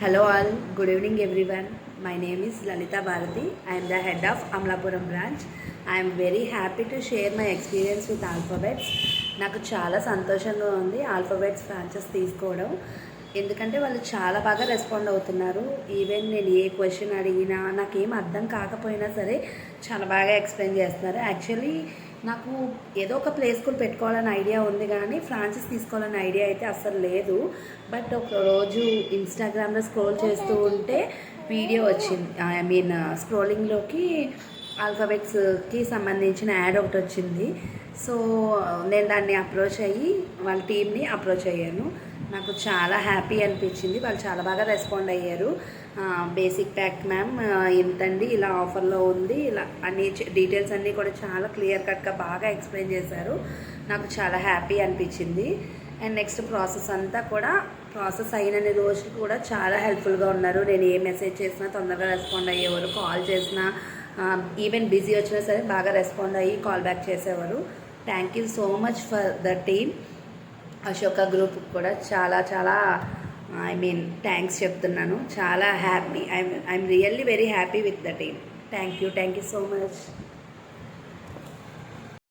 Hello all, good evening everyone. My name is Lalita Bharati. I am the head of Amlapuram branch. I am very happy to share my experience with Alphabets. నాకు చాలా సంతోషంగా ఉంది alphabets franchise తీసుకోవడం. ఎందుకంటే వాళ్ళు చాలా బాగా respond అవుతున్నారు. ఈవెన్ నేను ఏ క్వశ్చన్ అడిగినా నాకేం అర్థం కాకపోయినా సరే చాలా బాగా ఎక్స్ప్లెయిన్ చేస్తున్నారు. యాక్చువల్లీ నాకు ఏదో ఒక ప్లే స్కూల్ పెట్టుకోవాలని ఐడియా ఉంది కానీ ఫ్రాంచైజ్ తీసుకోవాలని ఐడియా అయితే అస్సలు లేదు. బట్ ఒకరోజు ఇన్స్టాగ్రామ్లో స్క్రోల్ చేస్తూ ఉంటే వీడియో వచ్చింది. స్క్రోలింగ్లోకి ఆల్ఫాబెట్స్కి సంబంధించిన యాడ్ ఒకటి వచ్చింది. సో నేను దాన్ని అప్రోచ్ అయ్యి వాళ్ళ టీమ్ని అప్రోచ్ అయ్యాను. నాకు చాలా హ్యాపీ అనిపించింది. వాళ్ళు చాలా బాగా రెస్పాండ్ అయ్యారు. బేసిక్ ప్యాక్ మ్యామ్ ఇంతండి, ఇలా ఆఫర్లో ఉంది, ఇలా అన్ని డీటెయిల్స్ అన్నీ కూడా చాలా క్లియర్ కట్గా బాగా ఎక్స్ప్లెయిన్ చేశారు. నాకు చాలా హ్యాపీ అనిపించింది. అండ్ నెక్స్ట్ ప్రాసెస్ అంతా కూడా ప్రాసెస్ అయినన్ని రోజులు కూడా చాలా హెల్ప్ఫుల్గా ఉన్నారు. నేను ఏ మెసేజ్ చేసినా తొందరగా రెస్పాండ్ అయ్యేవారు. కాల్ చేసినా ఈవెన్ బిజీ వచ్చినా సరే బాగా రెస్పాండ్ అయ్యి కాల్ బ్యాక్ చేసేవారు. Thank you so much for the team. Ashoka group కూడా చాలా చాలా థ్యాంక్స్ చెప్తున్నాను. చాలా happy. I'm really very happy with the team. Thank you so much.